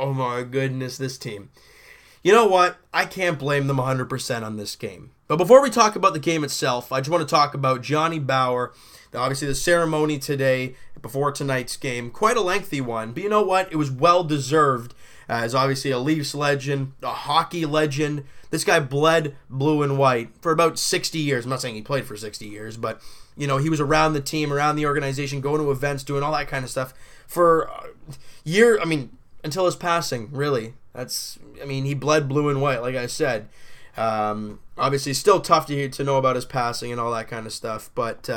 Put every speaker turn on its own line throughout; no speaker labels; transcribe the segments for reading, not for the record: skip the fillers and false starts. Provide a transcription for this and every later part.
oh my goodness, this team. You know what? I can't blame them 100% on this game. But before we talk about the game itself, I just want to talk about Johnny Bower. Obviously, the ceremony today, before tonight's game, quite a lengthy one. But you know what? It was well-deserved. As obviously a Leafs legend, a hockey legend. This guy bled blue and white for about 60 years. I'm not saying he played for 60 years, but he was around the team, around the organization, going to events, doing all that kind of stuff for years. Until his passing, really. He bled blue and white, like I said. Obviously, still tough to know about his passing and all that kind of stuff, but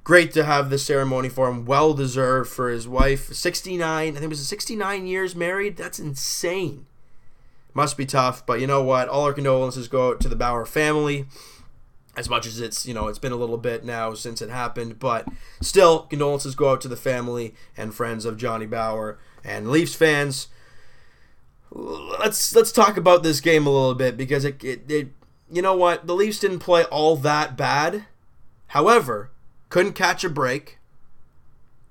great to have this ceremony for him. Well deserved for his wife. 69, I think it was 69 years married. That's insane. Must be tough, but you know what? All our condolences go out to the Bauer family. As much as it's been a little bit now since it happened, but still, condolences go out to the family and friends of Johnny Bower and Leafs fans. Let's talk about this game a little bit because it you know what? The Leafs didn't play all that bad. However, couldn't catch a break.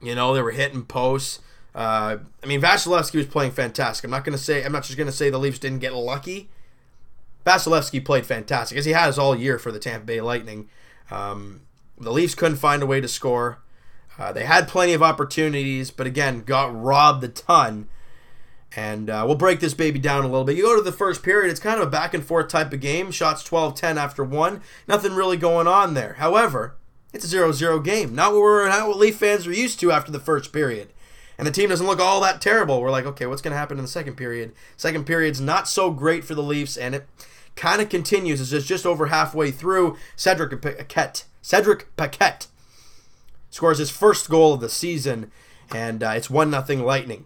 They were hitting posts. Vasilevsky was playing fantastic. I'm not just gonna say the Leafs didn't get lucky. Vasilevsky played fantastic, as he has all year for the Tampa Bay Lightning. The Leafs couldn't find a way to score. They had plenty of opportunities, but again, got robbed a ton. And we'll break this baby down a little bit. You go to the first period, it's kind of a back-and-forth type of game. Shots 12-10 after one. Nothing really going on there. However, it's a 0-0 game. Not what Leaf fans are used to after the first period. And the team doesn't look all that terrible. We're like, okay, what's going to happen in the second period? Second period's not so great for the Leafs, and it kind of continues. It's just over halfway through. Cedric Paquette scores his first goal of the season, and it's 1-0 Lightning.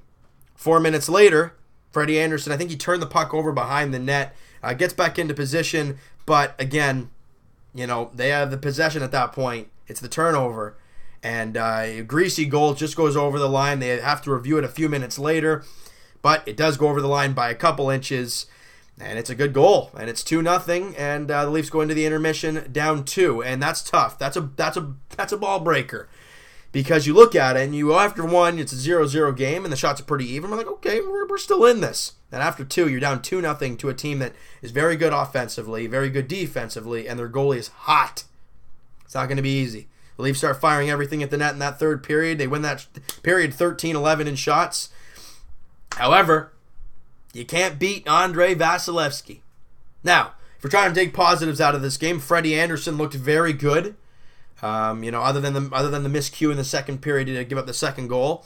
4 minutes later, Freddie Anderson, I think he turned the puck over behind the net, gets back into position, but again, they have the possession at that point. It's the turnover, and a greasy goal just goes over the line. They have to review it a few minutes later, but it does go over the line by a couple inches, and it's a good goal, and it's 2-0, and the Leafs go into the intermission down 2, and that's tough. That's a ball breaker. Because you look at it, and you go after 1, it's a 0-0 game, and the shots are pretty even. We're like, okay, we're still in this. And after 2, you're down 2-0 to a team that is very good offensively, very good defensively, and their goalie is hot. It's not going to be easy. The Leafs start firing everything at the net in that third period. They win that period 13-11 in shots. However, you can't beat Andrei Vasilevsky. Now, if we're trying to take positives out of this game, Freddie Anderson looked very good. Other than the miscue in the second period to give up the second goal,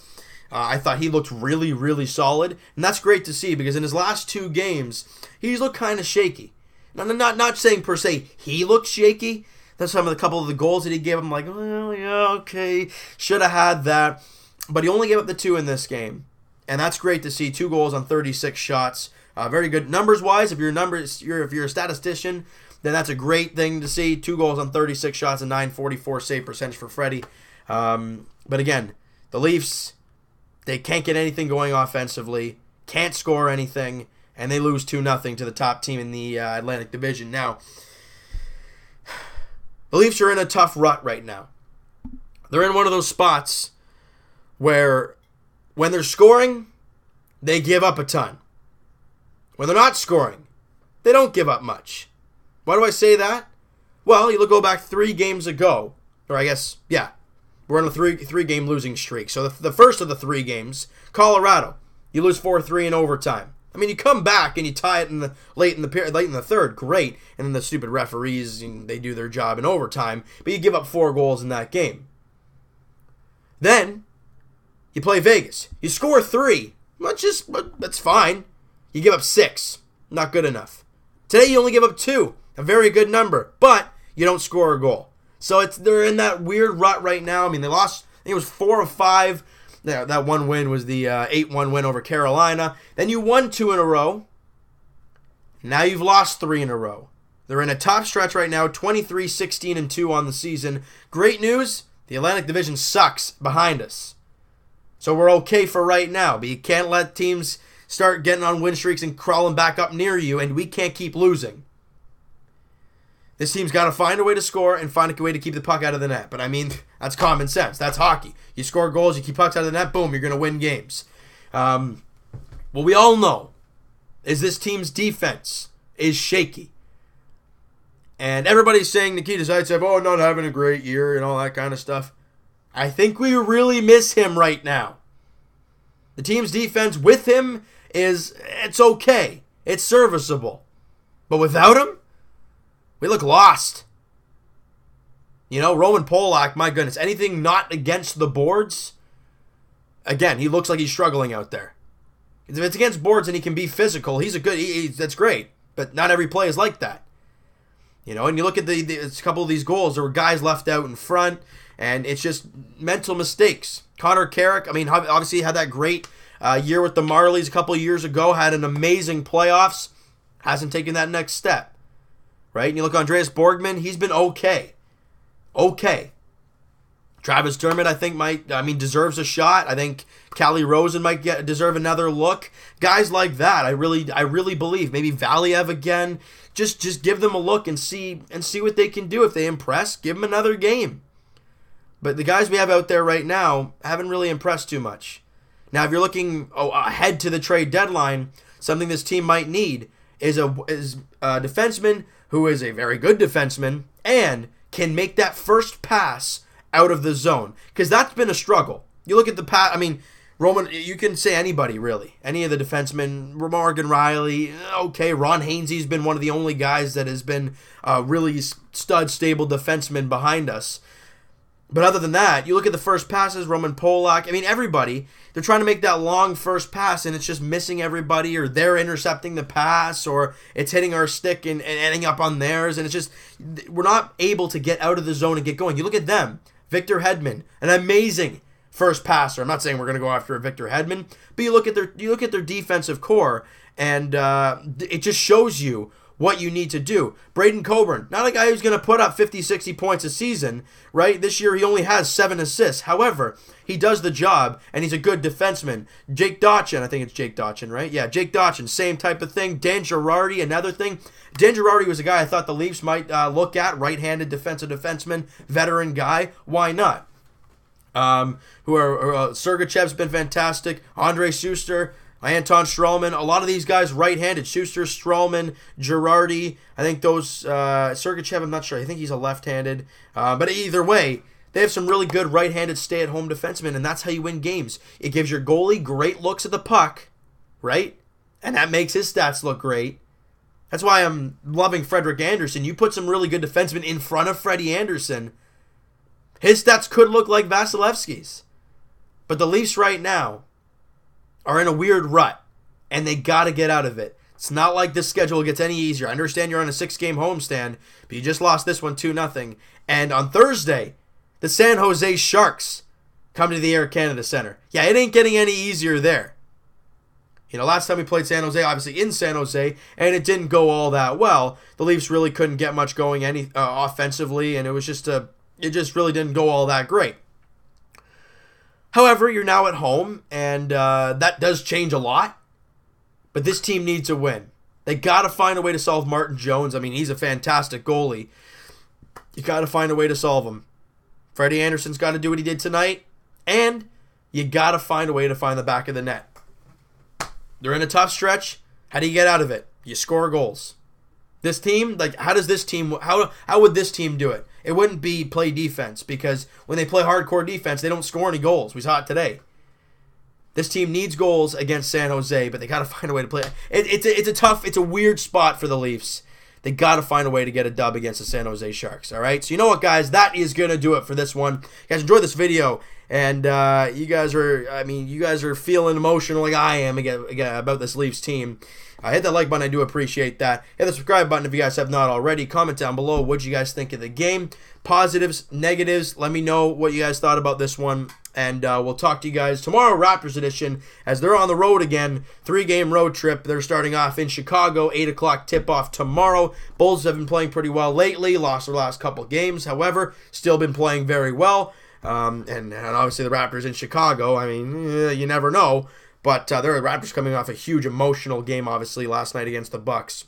I thought he looked really, really solid, and that's great to see because in his last 2 games, he's looked kind of shaky. Now, I'm not saying per se he looked shaky. That's a couple of the goals that he gave him, like, well, yeah, okay, should have had that, but he only gave up the 2 in this game, and that's great to see. 2 goals on 36 shots, very good numbers wise. If you're a statistician, then that's a great thing to see. 2 goals on 36 shots and .944 save percentage for Freddie. But again, the Leafs, they can't get anything going offensively, can't score anything, and they lose 2-0 to the top team in the Atlantic Division. Now, the Leafs are in a tough rut right now. They're in one of those spots where when they're scoring, they give up a ton. When they're not scoring, they don't give up much. Why do I say that? Well, you go back 3 games ago, or I guess, yeah, we're on a three-game losing streak. So the first of the 3 games, Colorado, you lose 4-3 in overtime. You come back and you tie it late in the third, great, and then the stupid referees, they do their job in overtime, but you give up 4 goals in that game. Then you play Vegas, you score 3, but that's fine. You give up 6, not good enough. Today you only give up 2. A very good number, but you don't score a goal. So they're in that weird rut right now. They lost, I think it was 4 of 5. That one win was the 8-1 win over Carolina. Then you won 2 in a row. Now you've lost 3 in a row. They're in a top stretch right now, 23-16-2 on the season. Great news, the Atlantic Division sucks behind us. So we're okay for right now, but you can't let teams start getting on win streaks and crawling back up near you, and we can't keep losing. This team's got to find a way to score and find a way to keep the puck out of the net. But that's common sense. That's hockey. You score goals, you keep pucks out of the net, boom, you're going to win games. what we all know is this team's defense is shaky. And everybody's saying Nikita Zaitsev, oh, not having a great year and all that kind of stuff. I think we really miss him right now. The team's defense with him it's okay. It's serviceable. But without him, we look lost. You know, Roman Polak, my goodness, anything not against the boards, again, he looks like he's struggling out there. If it's against boards and he can be physical, that's great. But not every play is like that. You know, and you look at a couple of these goals, there were guys left out in front, and it's just mental mistakes. Connor Carrick, I mean, obviously had that great year with the Marlies a couple of years ago, had an amazing playoffs, hasn't taken that next step, right? And you look at Andreas Borgman, he's been okay. Travis Dermott, I think, deserves a shot. I think Callie Rosen might deserve another look. Guys like that, I really believe. Maybe Valiev again. Just give them a look and see what they can do. If they impress, give them another game. But the guys we have out there right now haven't really impressed too much. Now, if you're looking ahead to the trade deadline, something this team might need is a defenseman who is a very good defenseman and can make that first pass out of the zone. Because that's been a struggle. You look at the pass, I mean, Roman, you can say anybody, really. Any of the defensemen, Morgan Riley, okay, Ron Hainsey's been one of the only guys that has been really stud, stable defenseman behind us. But other than that, you look at the first passes, Roman Polak, I mean, everybody, they're trying to make that long first pass, and it's just missing everybody, or they're intercepting the pass, or it's hitting our stick and ending up on theirs, and it's just, we're not able to get out of the zone and get going. You look at them, Victor Hedman, an amazing first passer. I'm not saying we're going to go after a Victor Hedman, but you look at their defensive core, and it just shows you what you need to do. Braden Coburn, not a guy who's going to put up 50, 60 points a season, right? This year he only has 7 assists. However, he does the job, and he's a good defenseman. Jake Dotchin, I think it's Jake Dotchin, right? Yeah, Jake Dotchin, same type of thing. Dan Girardi, another thing. Dan Girardi was a guy I thought the Leafs might look at, right-handed defensive defenseman, veteran guy. Why not? Sergachev's been fantastic. Andre Schuster, Anton Stralman, a lot of these guys right-handed. Schuster, Stralman, Girardi. I think those, Sergachev, I'm not sure. I think he's a left-handed. But either way, they have some really good right-handed stay-at-home defensemen, and that's how you win games. It gives your goalie great looks at the puck, right? And that makes his stats look great. That's why I'm loving Frederik Andersen. You put some really good defensemen in front of Freddie Andersen, his stats could look like Vasilevsky's. But the Leafs right now are in a weird rut, and they got to get out of it. It's not like this schedule gets any easier. I understand you're on a 6-game homestand, but you just lost this one 2-0. And on Thursday, the San Jose Sharks come to the Air Canada Center. Yeah, it ain't getting any easier there. You know, last time we played San Jose, obviously in San Jose, and it didn't go all that well. The Leafs really couldn't get much going offensively, and it just really didn't go all that great. However, you're now at home, and that does change a lot. But this team needs a win. They got to find a way to solve Martin Jones. I mean, he's a fantastic goalie. You got to find a way to solve him. Freddie Andersen's got to do what he did tonight, and you got to find a way to find the back of the net. They're in a tough stretch. How do you get out of it? You score goals. This team, how would this team do it? It wouldn't be play defense, because when they play hardcore defense, they don't score any goals. We saw it today. This team needs goals against San Jose, but they got to find a way to play. It's a weird spot for the Leafs. They got to find a way to get a dub against the San Jose Sharks, all right? So you know what, guys? That is going to do it for this one. You guys enjoyed this video, and you guys are feeling emotional like I am again about this Leafs team. Hit that like button. I do appreciate that. Hit the subscribe button if you guys have not already. Comment down below what you guys think of the game. Positives, negatives. Let me know what you guys thought about this one. And we'll talk to you guys tomorrow, Raptors edition, as they're on the road again. 3-game road trip. They're starting off in Chicago. 8 o'clock tip-off tomorrow. Bulls have been playing pretty well lately. Lost their last couple games. However, still been playing very well. And obviously the Raptors in Chicago. I mean, you never know. But they're the Raptors coming off a huge emotional game, obviously, last night against the Bucks.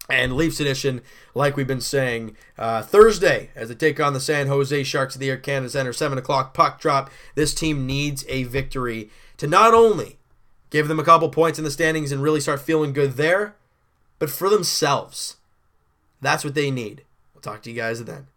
And Leafs edition, like we've been saying, Thursday, as they take on the San Jose Sharks at the Air Canada Center, 7 o'clock puck drop. This team needs a victory to not only give them a couple points in the standings and really start feeling good there. But for themselves, that's what they need. We'll talk to you guys then.